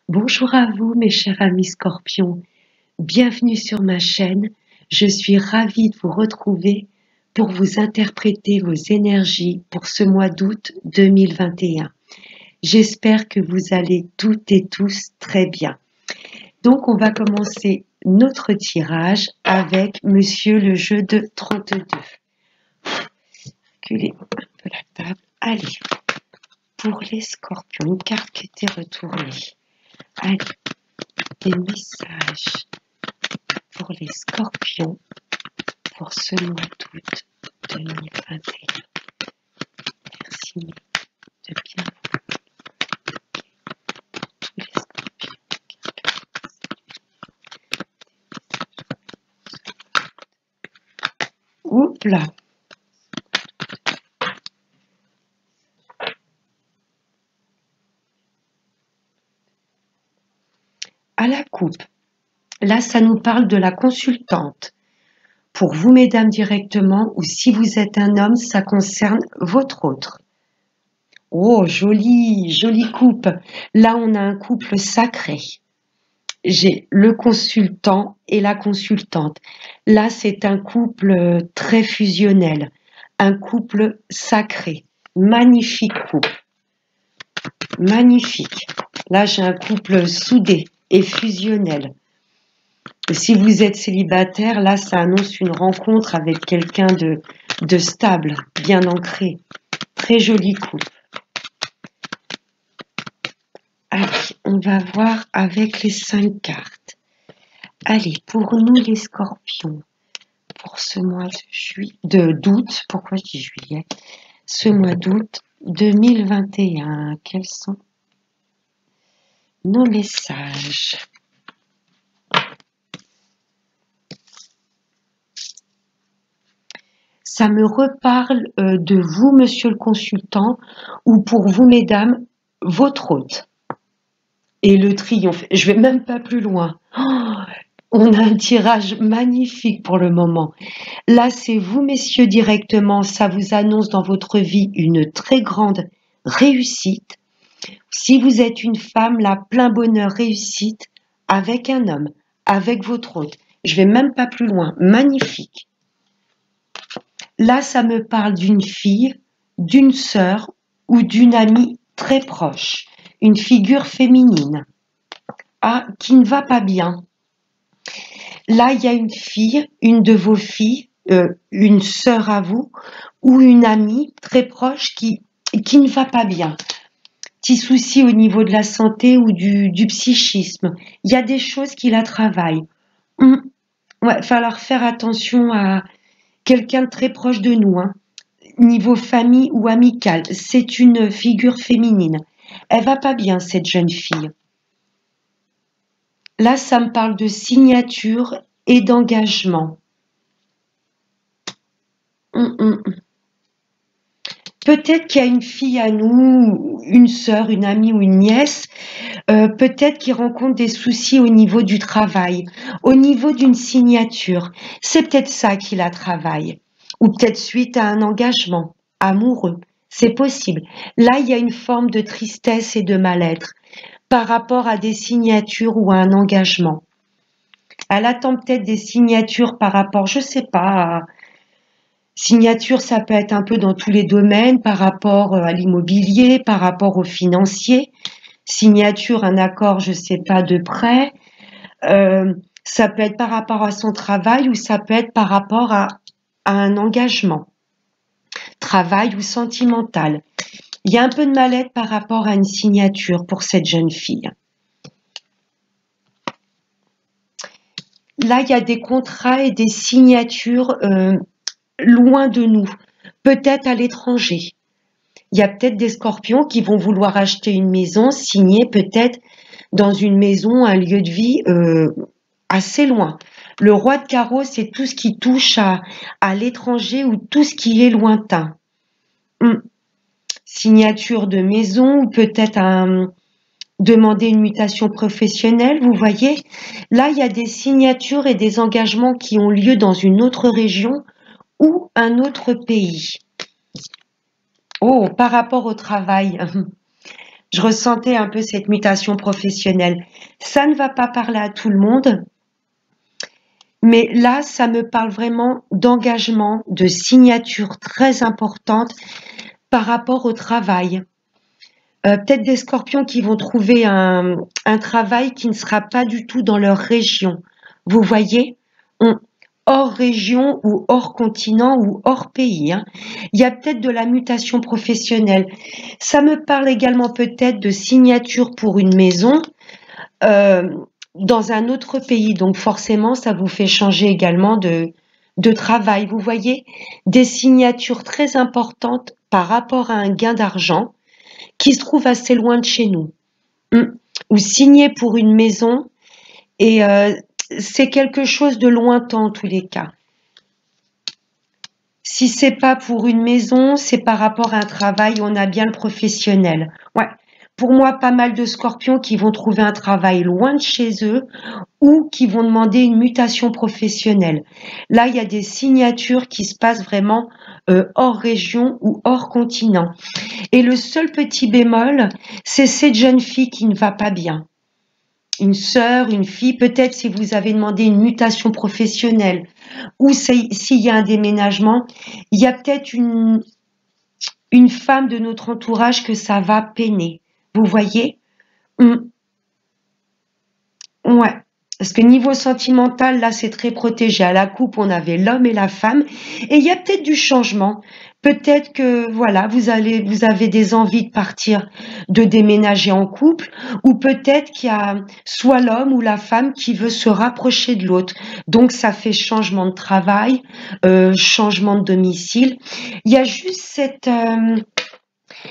Bonjour à vous, mes chers amis scorpions. Bienvenue sur ma chaîne. Je suis ravie de vous retrouver pour vous interpréter vos énergies pour ce mois d'août 2021. J'espère que vous allez toutes et tous très bien. Donc, on va commencer notre tirage avec Monsieur le jeu de 32. Reculez un peu la table. Allez, pour les scorpions, une carte qui était retournée. Allez, des messages pour les scorpions pour ce mois d'août 2021. Merci de bien tous les scorpions. Oups là. À la coupe. Là, ça nous parle de la consultante. Pour vous, mesdames, directement, ou si vous êtes un homme, ça concerne votre autre. Oh, jolie, jolie coupe. Là, on a un couple sacré. J'ai le consultant et la consultante. Là, c'est un couple très fusionnel, un couple sacré. Magnifique couple. Magnifique. Là, j'ai un couple soudé et fusionnel. Si vous êtes célibataire, là, ça annonce une rencontre avec quelqu'un de stable, bien ancré. Très joli couple. Allez, on va voir avec les 5 cartes. Allez, pour nous les scorpions, pour ce mois d'août, pourquoi je dis juillet, ce mois d'août 2021, quels sont nos messages? Ça me reparle de vous, monsieur le consultant, ou pour vous, mesdames, votre hôte. Et le triomphe. Je vais même pas plus loin. Oh, on a un tirage magnifique pour le moment. Là, c'est vous, messieurs, directement. Ça vous annonce dans votre vie une très grande réussite. Si vous êtes une femme, là, plein bonheur, réussite, avec un homme, avec votre hôte. Je vais même pas plus loin. Magnifique. Là, ça me parle d'une fille, d'une sœur ou d'une amie très proche. Une figure féminine. Ah, qui ne va pas bien. Là, il y a une fille, une de vos filles, une sœur à vous, ou une amie très proche qui ne va pas bien. Petit souci au niveau de la santé ou du psychisme. Il y a des choses qui la travaillent. Ouais, il va falloir faire attention à quelqu'un de très proche de nous, hein. Niveau famille ou amical. C'est une figure féminine. Elle va pas bien, cette jeune fille. Là, ça me parle de signature et d'engagement. Peut-être qu'il y a une fille à nous, une sœur, une amie ou une nièce, peut-être qui rencontre des soucis au niveau du travail, au niveau d'une signature. C'est peut-être ça qui la travaille. Ou peut-être suite à un engagement amoureux. C'est possible. Là, il y a une forme de tristesse et de mal-être par rapport à des signatures ou à un engagement. Elle attend peut-être des signatures par rapport, je sais pas, signature, ça peut être un peu dans tous les domaines, par rapport à l'immobilier, par rapport au financier. Signature, un accord, je sais pas, de prêt. Ça peut être par rapport à son travail ou ça peut être par rapport à un engagement, travail ou sentimental. Il y a un peu de mal-être par rapport à une signature pour cette jeune fille. Là, il y a des contrats et des signatures loin de nous, peut-être à l'étranger. Il y a peut-être des scorpions qui vont vouloir acheter une maison, signer peut-être dans une maison, un lieu de vie assez loin. Le roi de carreau, c'est tout ce qui touche à l'étranger ou tout ce qui est lointain. Signature de maison ou peut-être demander une mutation professionnelle, vous voyez. Là, il y a des signatures et des engagements qui ont lieu dans une autre région ou un autre pays. Oh, par rapport au travail. Je ressentais un peu cette mutation professionnelle. Ça ne va pas parler à tout le monde, mais là, ça me parle vraiment d'engagement, de signature très importante par rapport au travail. Peut-être des scorpions qui vont trouver un travail qui ne sera pas du tout dans leur région. Vous voyez, On- hors région ou hors continent ou hors pays, hein. Il y a peut-être de la mutation professionnelle. Ça me parle également peut-être de signature pour une maison euh, dans un autre pays. Donc forcément, ça vous fait changer également de travail. Vous voyez, des signatures très importantes par rapport à un gain d'argent qui se trouve assez loin de chez nous. Mm. Ou signer pour une maison et c'est quelque chose de lointain en tous les cas. Si c'est pas pour une maison, c'est par rapport à un travail, on a bien le professionnel. Ouais. Pour moi, pas mal de scorpions qui vont trouver un travail loin de chez eux ou qui vont demander une mutation professionnelle. Là, il y a des signatures qui se passent vraiment hors région ou hors continent. Et le seul petit bémol, c'est cette jeune fille qui ne va pas bien. Une sœur, une fille, peut-être si vous avez demandé une mutation professionnelle ou s'il y a un déménagement, il y a peut-être une femme de notre entourage que ça va peiner. Vous voyez? Ouais. Parce que niveau sentimental, là, c'est très protégé. À la coupe, on avait l'homme et la femme. Et il y a peut-être du changement. Peut-être que, voilà, vous avez des envies de partir, de déménager en couple. Ou peut-être qu'il y a soit l'homme ou la femme qui veut se rapprocher de l'autre. Donc, ça fait changement de travail, changement de domicile. Il y a juste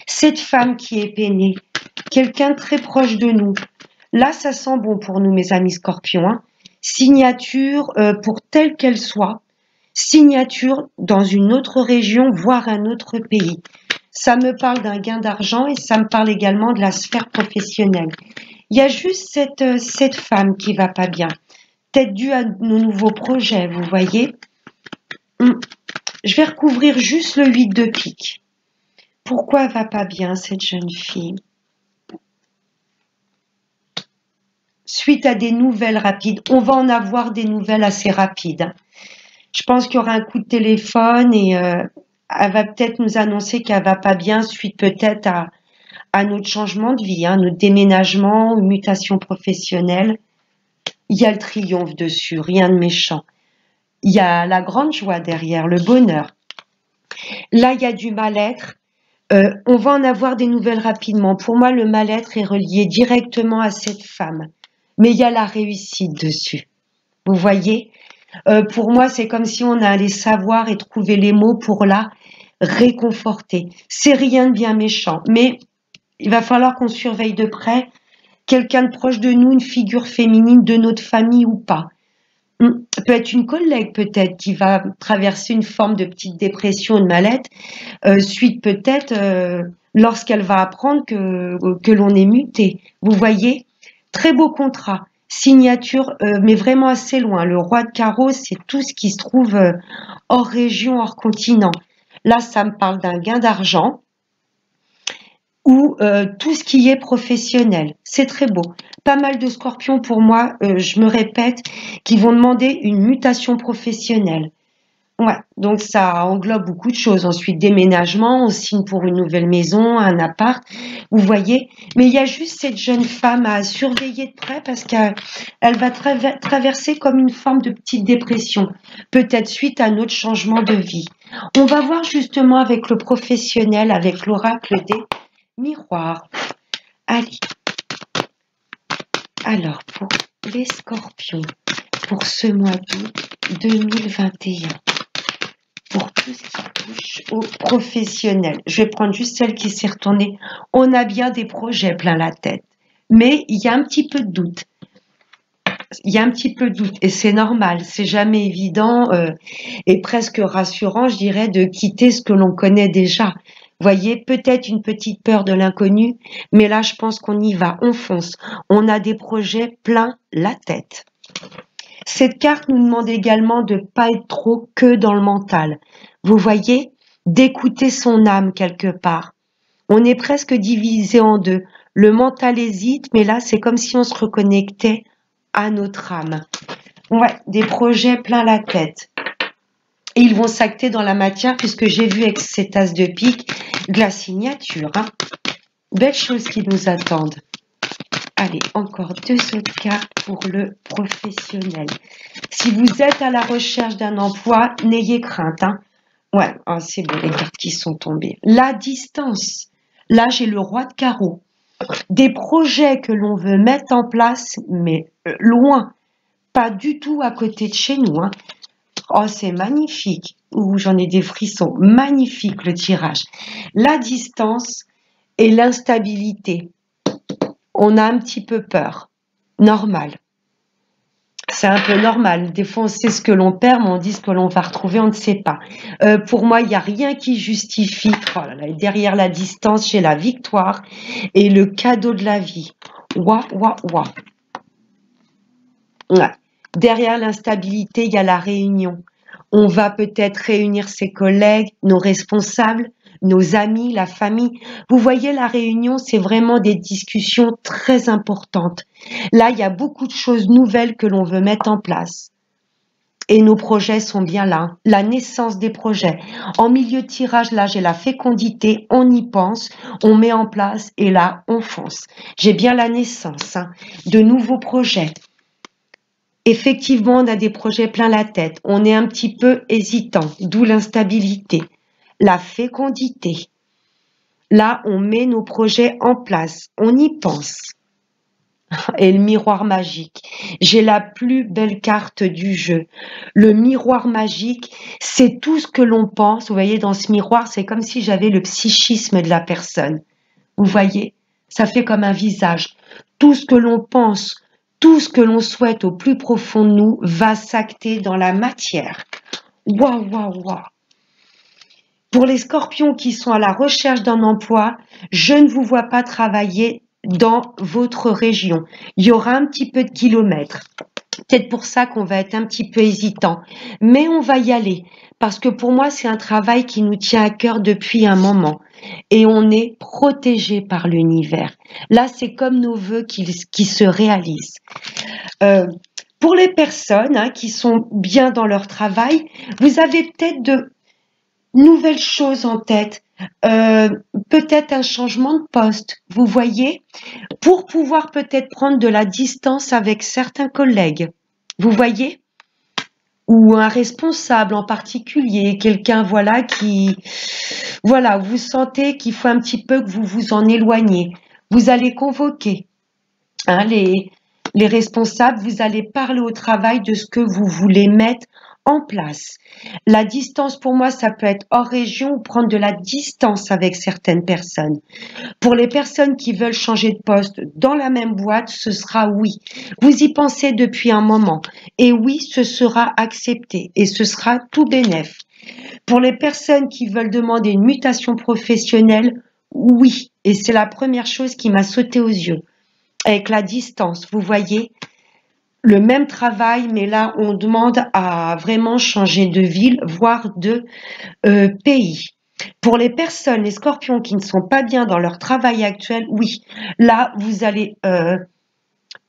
cette femme qui est peinée. Quelqu'un de très proche de nous. Là, ça sent bon pour nous, mes amis scorpions, hein. Signature, pour telle qu'elle soit, signature dans une autre région, voire un autre pays. Ça me parle d'un gain d'argent et ça me parle également de la sphère professionnelle. Il y a juste cette femme qui va pas bien. Peut-être due à nos nouveaux projets, vous voyez. Je vais recouvrir juste le 8 de pique. Pourquoi elle va pas bien, cette jeune fille? Suite à des nouvelles rapides. On va en avoir des nouvelles assez rapides. Je pense qu'il y aura un coup de téléphone et elle va peut-être nous annoncer qu'elle va pas bien suite peut-être à notre changement de vie, hein, notre déménagement, une mutation professionnelle. Il y a le triomphe dessus, rien de méchant. Il y a la grande joie derrière, le bonheur. Là, il y a du mal-être. On va en avoir des nouvelles rapidement. Pour moi, le mal-être est relié directement à cette femme. Mais il y a la réussite dessus. Vous voyez? Pour moi, c'est comme si on allait savoir et trouver les mots pour la réconforter. C'est rien de bien méchant, mais il va falloir qu'on surveille de près quelqu'un de proche de nous, une figure féminine de notre famille ou pas. Peut être une collègue peut-être qui va traverser une forme de petite dépression, de mal-être, suite peut-être lorsqu'elle va apprendre que l'on est muté. Vous voyez? Très beau contrat. Signature, mais vraiment assez loin. Le roi de carreau, c'est tout ce qui se trouve hors région, hors continent. Là, ça me parle d'un gain d'argent ou tout ce qui est professionnel. C'est très beau. Pas mal de scorpions pour moi, je me répète, qui vont demander une mutation professionnelle. Ouais, donc ça englobe beaucoup de choses. Ensuite, déménagement, on signe pour une nouvelle maison, un appart, vous voyez. Mais il y a juste cette jeune femme à surveiller de près parce qu'elle va traverser comme une forme de petite dépression, peut-être suite à notre changement de vie. On va voir justement avec le professionnel, avec l'oracle des miroirs. Allez, alors pour les scorpions, pour ce mois d'août 2021. Pour tout ce qui touche aux professionnels. Je vais prendre juste celle qui s'est retournée. On a bien des projets plein la tête, mais il y a un petit peu de doute. Il y a un petit peu de doute et c'est normal. C'est jamais évident et presque rassurant, je dirais, de quitter ce que l'on connaît déjà. Voyez, peut-être une petite peur de l'inconnu, mais là, je pense qu'on y va, on fonce. On a des projets plein la tête. Cette carte nous demande également de ne pas être trop que dans le mental. Vous voyez, d'écouter son âme quelque part. On est presque divisé en deux. Le mental hésite, mais là, c'est comme si on se reconnectait à notre âme. Ouais, des projets plein la tête. Et ils vont s'acter dans la matière, puisque j'ai vu avec cet as de pique de la signature. Hein. Belles choses qui nous attendent. Allez, encore 2 autres cartes pour le professionnel. Si vous êtes à la recherche d'un emploi, n'ayez crainte. Hein. Ouais, oh, c'est bon, les cartes qui sont tombées. La distance. Là, j'ai le roi de carreau. Des projets que l'on veut mettre en place, mais loin, pas du tout à côté de chez nous. Hein. Oh, c'est magnifique. Ouh, j'en ai des frissons. Magnifique le tirage. La distance et l'instabilité. On a un petit peu peur. Normal. C'est un peu normal. Des fois, on sait ce que l'on perd, mais on dit ce que l'on va retrouver, on ne sait pas. Pour moi, il n'y a rien qui justifie. Oh là là, derrière la distance, j'ai la victoire et le cadeau de la vie. Ouah, ouah, ouah. Ouais. Derrière l'instabilité, il y a la réunion. On va peut-être réunir ses collègues, nos responsables, nos amis, la famille. Vous voyez, la réunion, c'est vraiment des discussions très importantes. Là, il y a beaucoup de choses nouvelles que l'on veut mettre en place. Et nos projets sont bien là. La naissance des projets. En milieu de tirage, là, j'ai la fécondité, on y pense, on met en place et là, on fonce. J'ai bien la naissance de nouveaux projets. Effectivement, on a des projets plein la tête. On est un petit peu hésitant, d'où l'instabilité. La fécondité. Là, on met nos projets en place. On y pense. Et le miroir magique. J'ai la plus belle carte du jeu. Le miroir magique, c'est tout ce que l'on pense. Vous voyez, dans ce miroir, c'est comme si j'avais le psychisme de la personne. Vous voyez, ça fait comme un visage. Tout ce que l'on pense, tout ce que l'on souhaite au plus profond de nous va s'acter dans la matière. Waouh, waouh, waouh. Pour les scorpions qui sont à la recherche d'un emploi, je ne vous vois pas travailler dans votre région. Il y aura un petit peu de kilomètres. Peut-être pour ça qu'on va être un petit peu hésitant. Mais on va y aller. Parce que pour moi, c'est un travail qui nous tient à cœur depuis un moment. Et on est protégé par l'univers. Là, c'est comme nos vœux qui se réalisent. Pour les personnes qui sont bien dans leur travail, vous avez peut-être de nouvelles choses en tête. Peut-être un changement de poste, vous voyez, pour pouvoir peut-être prendre de la distance avec certains collègues, vous voyez, ou un responsable en particulier, quelqu'un voilà qui, voilà, vous sentez qu'il faut un petit peu que vous vous en éloignez. Vous allez convoquer les responsables, vous allez parler au travail de ce que vous voulez mettre en place. La distance, pour moi, ça peut être hors région ou prendre de la distance avec certaines personnes. Pour les personnes qui veulent changer de poste dans la même boîte, ce sera oui. Vous y pensez depuis un moment. Et oui, ce sera accepté et ce sera tout bénef. Pour les personnes qui veulent demander une mutation professionnelle, oui. Et c'est la première chose qui m'a sauté aux yeux. Avec la distance, vous voyez, le même travail, mais là, on demande à vraiment changer de ville, voire de pays. Pour les personnes, les scorpions qui ne sont pas bien dans leur travail actuel, oui, là, vous allez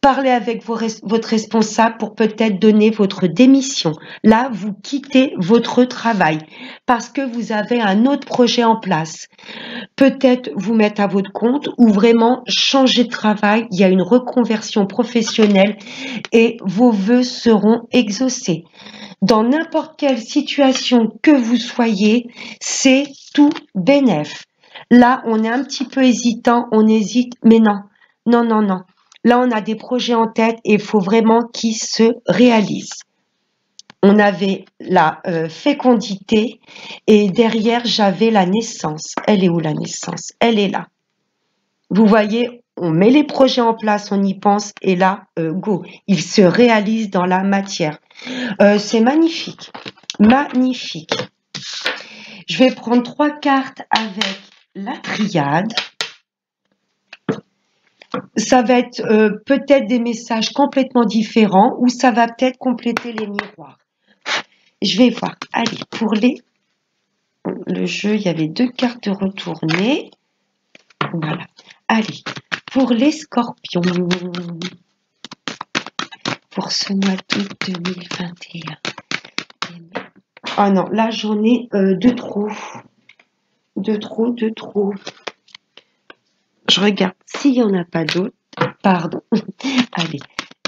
parler avec votre responsable pour peut-être donner votre démission. Là, vous quittez votre travail parce que vous avez un autre projet en place. Peut-être vous mettre à votre compte ou vraiment changer de travail. Il y a une reconversion professionnelle et vos vœux seront exaucés. Dans n'importe quelle situation que vous soyez, c'est tout bénef. Là, on est un petit peu hésitant, on hésite, mais non, non, non, non. Là, on a des projets en tête et il faut vraiment qu'ils se réalisent. On avait la fécondité et derrière, j'avais la naissance. Elle est où la naissance? Elle est là. Vous voyez, on met les projets en place, on y pense et là, go, ils se réalisent dans la matière. C'est magnifique, magnifique. Je vais prendre 3 cartes avec la triade. Ça va être peut-être des messages complètement différents ou ça va peut-être compléter les miroirs. Je vais voir. Allez, pour le jeu, il y avait 2 cartes retournées. Voilà. Allez, Pour les scorpions, pour ce mois d'août 2021. Ah non, là j'en ai de trop. De trop. Je regarde s'il n'y en a pas d'autres. Pardon. Allez,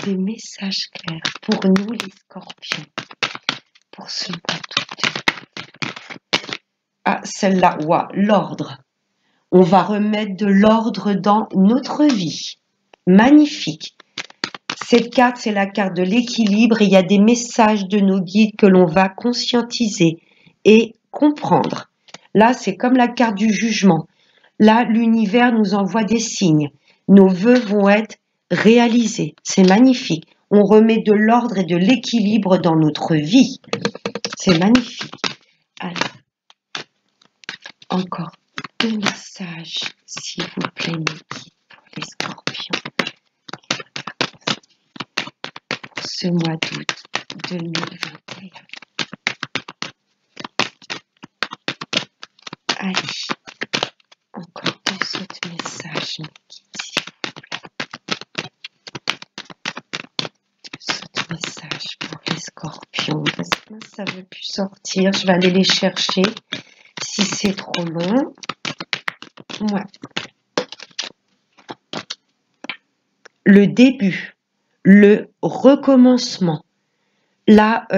des messages clairs pour nous les scorpions. Pour ce mois d'août. Ah, celle-là, ouah, l'ordre. On va remettre de l'ordre dans notre vie. Magnifique. Cette carte, c'est la carte de l'équilibre et il y a des messages de nos guides que l'on va conscientiser et comprendre. Là, c'est comme la carte du jugement. Là, l'univers nous envoie des signes. Nos vœux vont être réalisés. C'est magnifique. On remet de l'ordre et de l'équilibre dans notre vie. C'est magnifique. Alors, encore 2 messages, s'il vous plaît, mes guides, pour les scorpions. Pour ce mois d'août 2021. Allez, encore 2 autres messages, mes guides, s'il vous plaît. 2 autres messages pour les scorpions. Parce que ça ne veut plus sortir. Je vais aller les chercher si c'est trop long. Ouais. Le début, le recommencement. Là,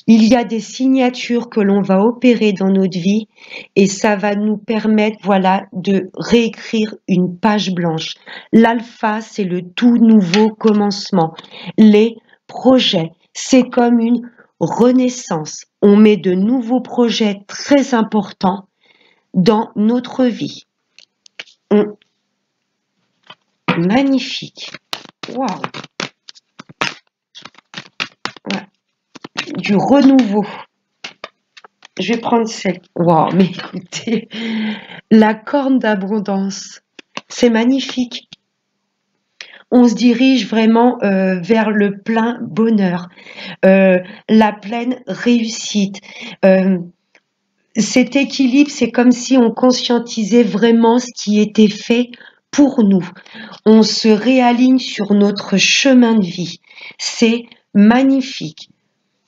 il y a des signatures que l'on va opérer dans notre vie et ça va nous permettre, voilà, de réécrire une page blanche. L'alpha, c'est le tout nouveau commencement. Les projets, c'est comme une renaissance. On met de nouveaux projets très importants dans notre vie. Magnifique. Waouh. Ouais. Du renouveau. Je vais prendre celle. Waouh, mais écoutez, la corne d'abondance. C'est magnifique. On se dirige vraiment vers le plein bonheur, la pleine réussite. Cet équilibre, c'est comme si on conscientisait vraiment ce qui était fait pour nous. On se réaligne sur notre chemin de vie. C'est magnifique.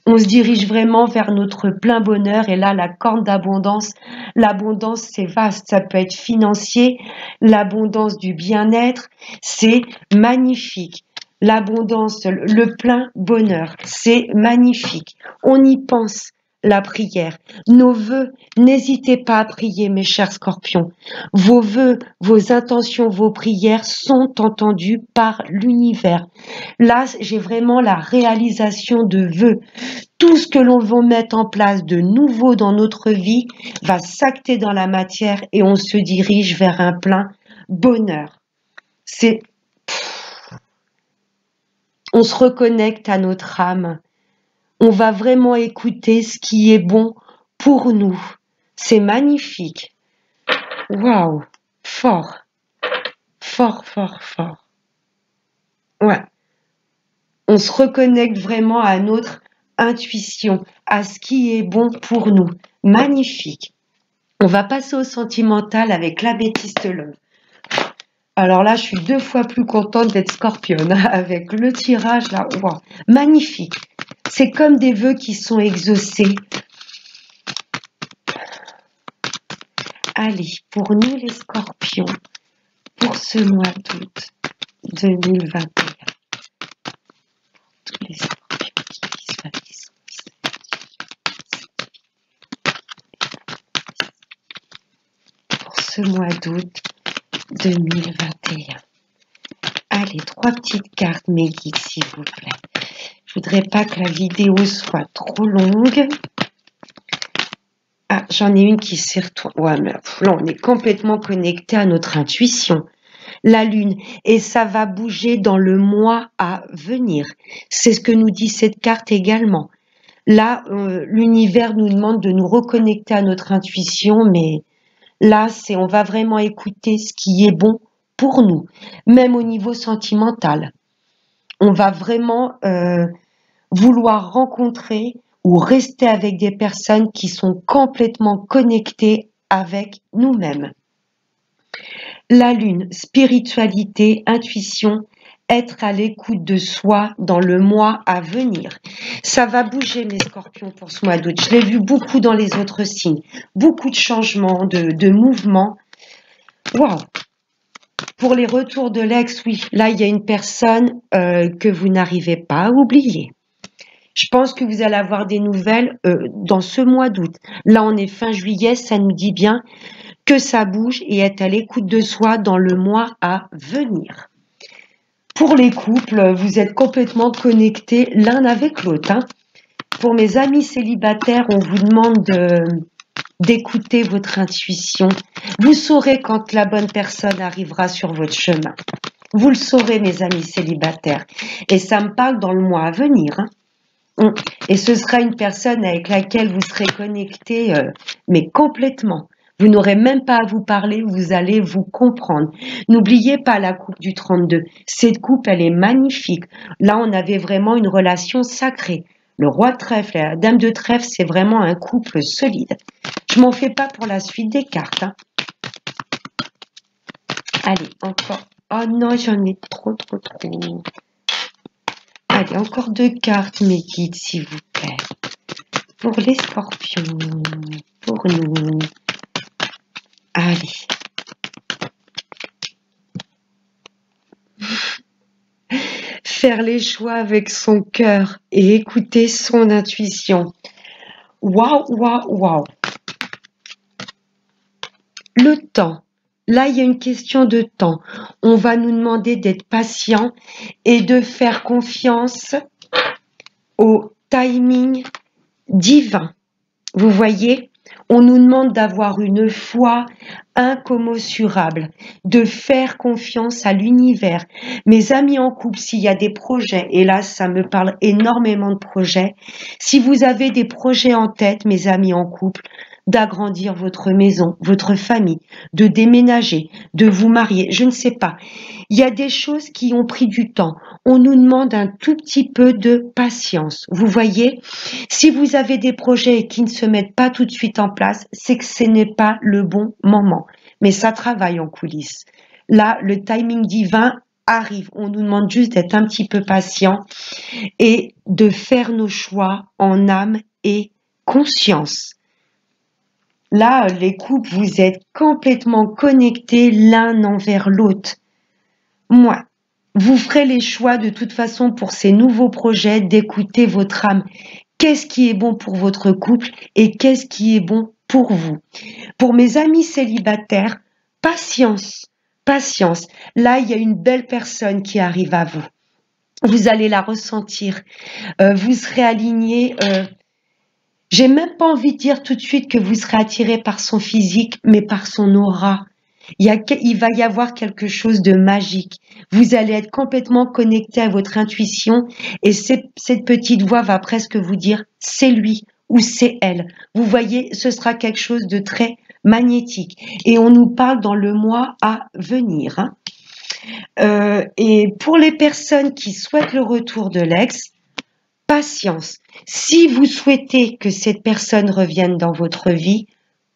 On se dirige vraiment vers notre plein bonheur et là, la corne d'abondance, l'abondance, c'est vaste. Ça peut être financier, l'abondance du bien-être, c'est magnifique. L'abondance, le plein bonheur, c'est magnifique. On y pense. La prière, nos vœux, n'hésitez pas à prier, mes chers scorpions. Vos vœux, vos intentions, vos prières sont entendus par l'univers. Là, j'ai vraiment la réalisation de vœux. Tout ce que l'on va mettre en place de nouveau dans notre vie va s'acter dans la matière et on se dirige vers un plein bonheur. On se reconnecte à notre âme. On va vraiment écouter ce qui est bon pour nous. C'est magnifique. Waouh, fort. Ouais. On se reconnecte vraiment à notre intuition, à ce qui est bon pour nous. Magnifique. On va passer au sentimental avec l'améthyste love. Alors là, je suis 2 fois plus contente d'être scorpionne avec le tirage là. Wow. Magnifique. C'est comme des vœux qui sont exaucés. Allez, pour nous les scorpions, pour ce mois d'août 2021, tous les scorpions qui visualisent. Pour ce mois d'août 2021. Allez, 3 petites cartes, mes guides, s'il vous plaît. Je voudrais pas que la vidéo soit trop longue. Ah, j'en ai une qui s'est retournée. Ouais, mais là, on est complètement connecté à notre intuition. La lune, et ça va bouger dans le mois à venir. C'est ce que nous dit cette carte également. Là, l'univers nous demande de nous reconnecter à notre intuition, mais là, on va vraiment écouter ce qui est bon pour nous, même au niveau sentimental. On va vraiment vouloir rencontrer ou rester avec des personnes qui sont complètement connectées avec nous-mêmes. La lune, spiritualité, intuition, être à l'écoute de soi dans le mois à venir. Ça va bouger mes scorpions pour ce mois d'août. Je l'ai vu beaucoup dans les autres signes. Beaucoup de changements, de mouvements. Waouh! Pour les retours de l'ex, oui, là, il y a une personne que vous n'arrivez pas à oublier. Je pense que vous allez avoir des nouvelles dans ce mois d'août. Là, on est fin juillet, ça nous dit bien que ça bouge et être à l'écoute de soi dans le mois à venir. Pour les couples, vous êtes complètement connectés l'un avec l'autre. Hein. Pour mes amis célibataires, on vous demande d'écouter votre intuition. Vous saurez quand la bonne personne arrivera sur votre chemin. Vous le saurez, mes amis célibataires. Et ça me parle dans le mois à venir. Hein. Et ce sera une personne avec laquelle vous serez connectés, mais complètement. Vous n'aurez même pas à vous parler, vous allez vous comprendre. N'oubliez pas la coupe du 32. Cette coupe, elle est magnifique. Là, on avait vraiment une relation sacrée. Le roi de trèfle et la dame de trèfle, c'est vraiment un couple solide. Je m'en fais pas pour la suite des cartes. Hein. Allez, encore. Oh non, j'en ai trop. Allez, encore 2 cartes, mes guides, s'il vous plaît. Pour les scorpions, pour nous. Allez. Faire les choix avec son cœur et écouter son intuition. Waouh. Le temps. Là, il y a une question de temps. On va nous demander d'être patient et de faire confiance au timing divin. Vous voyez, on nous demande d'avoir une foi incommensurable, de faire confiance à l'univers. Mes amis en couple, s'il y a des projets, et là, ça me parle énormément de projets, si vous avez des projets en tête, mes amis en couple, d'agrandir votre maison, votre famille, de déménager, de vous marier, je ne sais pas. Il y a des choses qui ont pris du temps. On nous demande un tout petit peu de patience. Vous voyez, si vous avez des projets qui ne se mettent pas tout de suite en place, c'est que ce n'est pas le bon moment. Mais ça travaille en coulisses. Là, le timing divin arrive. On nous demande juste d'être un petit peu patient et de faire nos choix en âme et conscience. Là, les couples, vous êtes complètement connectés l'un envers l'autre. Moi, vous ferez les choix de toute façon pour ces nouveaux projets d'écouter votre âme. Qu'est-ce qui est bon pour votre couple et qu'est-ce qui est bon pour vous? Pour mes amis célibataires, patience. Là, il y a une belle personne qui arrive à vous. Vous allez la ressentir. Vous serez aligné. J'ai même pas envie de dire tout de suite que vous serez attiré par son physique, mais par son aura. Il va y avoir quelque chose de magique. Vous allez être complètement connecté à votre intuition et cette petite voix va presque vous dire c'est lui ou c'est elle. Vous voyez, ce sera quelque chose de très magnétique. Et on nous parle dans le mois à venir. Hein. Et pour les personnes qui souhaitent le retour de l'ex, patience. Si vous souhaitez que cette personne revienne dans votre vie,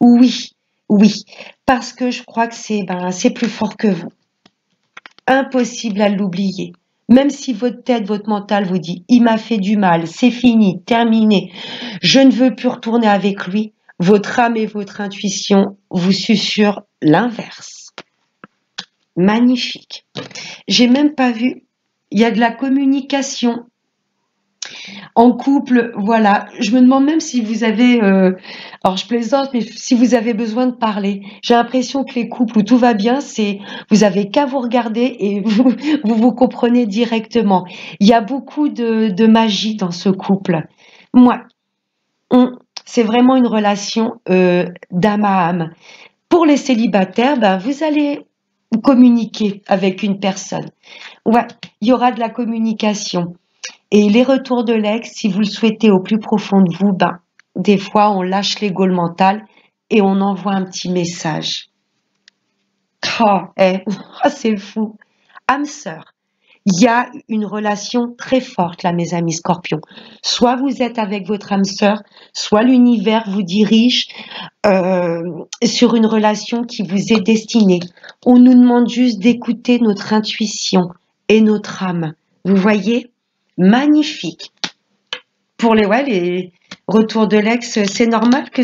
oui, parce que je crois que c'est plus fort que vous. Impossible à l'oublier. Même si votre tête, votre mental vous dit il m'a fait du mal, c'est fini, terminé, je ne veux plus retourner avec lui, votre âme et votre intuition vous susurrent l'inverse. Magnifique. J'ai même pas vu, il y a de la communication. En couple, voilà. Je me demande même si vous avez, alors je plaisante, mais si vous avez besoin de parler. J'ai l'impression que les couples où tout va bien, vous avez qu'à vous regarder et vous comprenez directement. Il y a beaucoup de magie dans ce couple. Moi, c'est vraiment une relation d'âme à âme. Pour les célibataires, vous allez communiquer avec une personne. Ouais, il y aura de la communication. Et les retours de l'ex, si vous le souhaitez au plus profond de vous, des fois on lâche l'ego mental et on envoie un petit message. C'est fou. Âme sœur. Il y a une relation très forte là, mes amis scorpions. Soit vous êtes avec votre âme sœur, soit l'univers vous dirige sur une relation qui vous est destinée. On nous demande juste d'écouter notre intuition et notre âme. Vous voyez? Magnifique. Pour les retours de l'ex, c'est normal que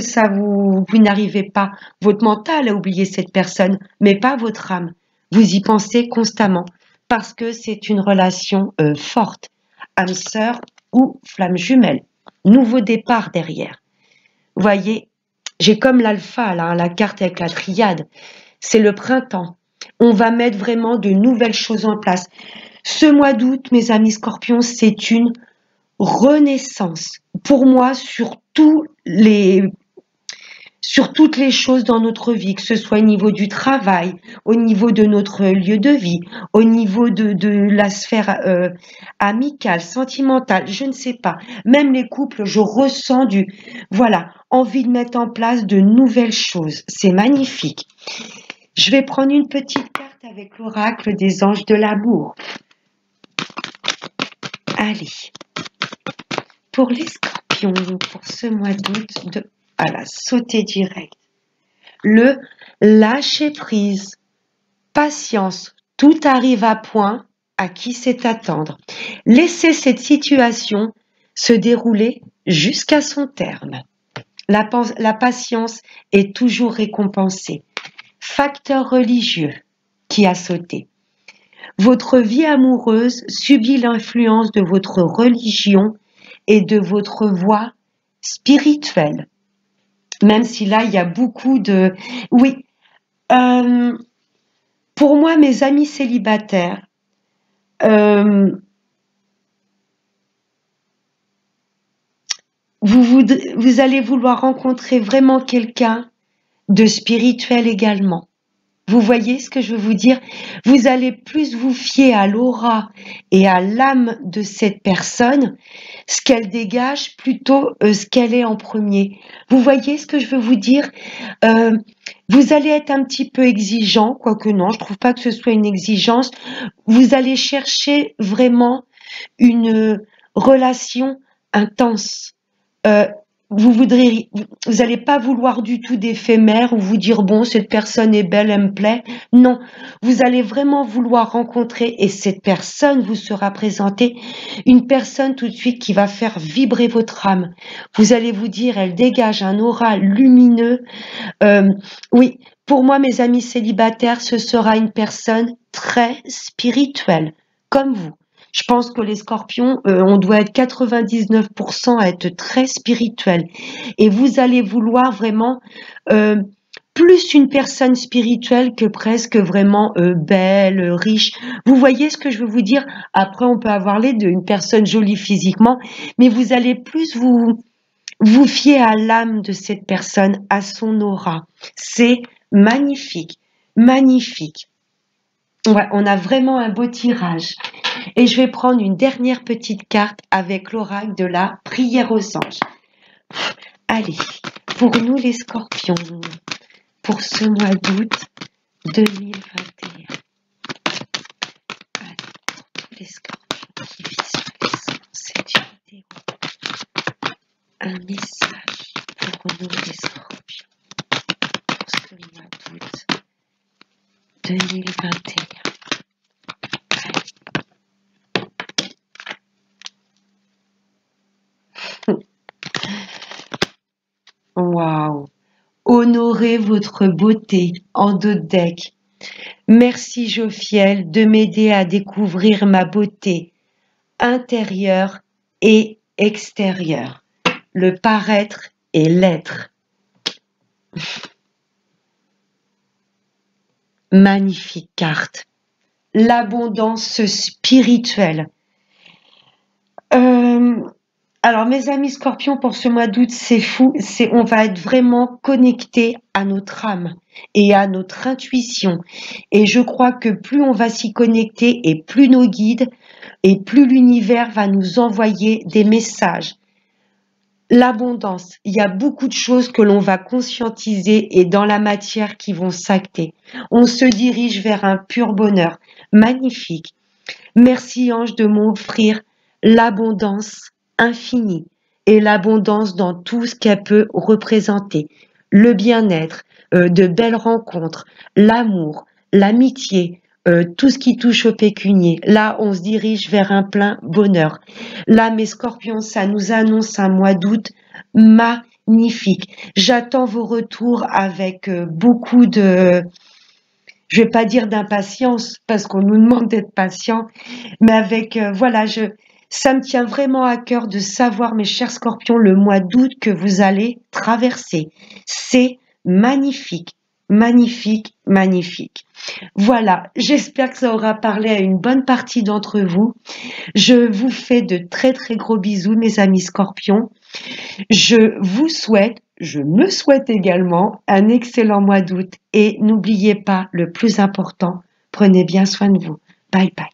vous n'arrivez pas. Votre mental a oublié cette personne, mais pas votre âme. Vous y pensez constamment parce que c'est une relation forte. Âme sœur ou flamme jumelle. Nouveau départ derrière. Vous voyez, j'ai comme l'alpha, là, la carte avec la triade. C'est le printemps. On va mettre vraiment de nouvelles choses en place. Ce mois d'août, mes amis scorpions, c'est une renaissance. Pour moi, sur toutes les choses dans notre vie, que ce soit au niveau du travail, au niveau de notre lieu de vie, au niveau de la sphère amicale, sentimentale, je ne sais pas. Même les couples, je ressens envie de mettre en place de nouvelles choses. C'est magnifique. Je vais prendre une petite carte avec l'oracle des anges de l'amour. Allez. Pour les scorpions, pour ce mois d'août, sauter direct. Le lâcher prise, patience, tout arrive à point, à qui sait attendre. Laissez cette situation se dérouler jusqu'à son terme. La patience est toujours récompensée. Facteur religieux qui a sauté. Votre vie amoureuse subit l'influence de votre religion et de votre voie spirituelle. Même si là, il y a beaucoup de... Oui, pour moi, mes amis célibataires, vous allez vouloir rencontrer vraiment quelqu'un de spirituel également. Vous voyez ce que je veux vous dire? Vous allez plus vous fier à l'aura et à l'âme de cette personne, ce qu'elle dégage, plutôt ce qu'elle est en premier. Vous voyez ce que je veux vous dire? Vous allez être un petit peu exigeant, quoique non, je trouve pas que ce soit une exigence. Vous allez chercher vraiment une relation intense. Vous allez pas vouloir du tout d'éphémère ou vous dire bon, cette personne est belle, elle me plaît. Non, vous allez vraiment vouloir rencontrer et cette personne vous sera présentée, une personne tout de suite qui va faire vibrer votre âme. Vous allez vous dire, elle dégage un aura lumineux. Oui, pour moi, mes amis célibataires, ce sera une personne très spirituelle, comme vous. Je pense que les scorpions, on doit être 99% à être très spirituel. Et vous allez vouloir vraiment plus une personne spirituelle que presque vraiment belle, riche. Vous voyez ce que je veux vous dire? Après, on peut avoir les deux, une personne jolie physiquement, mais vous allez plus vous fier à l'âme de cette personne, à son aura. C'est magnifique, magnifique. Ouais, on a vraiment un beau tirage. Et je vais prendre une dernière petite carte avec l'oracle de la prière aux anges. Allez, pour nous les scorpions, pour ce mois d'août 2021. Allez, pour les scorpions qui visualisent cette vidéo, un message pour nous les scorpions, pour ce mois d'août 2021. Waouh! Honorez votre beauté en dos de deck. Merci Jophiel de m'aider à découvrir ma beauté intérieure et extérieure, le paraître et l'être. Magnifique carte. L'abondance spirituelle. Alors mes amis scorpions, pour ce mois d'août, c'est fou, on va être vraiment connecté à notre âme et à notre intuition. Et je crois que plus on va s'y connecter et plus nos guides et plus l'univers va nous envoyer des messages. L'abondance, il y a beaucoup de choses que l'on va conscientiser et dans la matière qui vont s'acter. On se dirige vers un pur bonheur. Magnifique. Merci ange de m'offrir l'abondance infinie et l'abondance dans tout ce qu'elle peut représenter. Le bien-être, de belles rencontres, l'amour, l'amitié, tout ce qui touche au pécunier. Là, on se dirige vers un plein bonheur. Là, mes scorpions, ça nous annonce un mois d'août magnifique. J'attends vos retours avec beaucoup de, je vais pas dire d'impatience, parce qu'on nous demande d'être patient, mais avec, voilà, ça me tient vraiment à cœur de savoir, mes chers scorpions, le mois d'août que vous allez traverser. C'est magnifique, magnifique, magnifique. Voilà, j'espère que ça aura parlé à une bonne partie d'entre vous. Je vous fais de très très gros bisous, mes amis scorpions. Je me souhaite également un excellent mois d'août et n'oubliez pas le plus important, prenez bien soin de vous. Bye bye.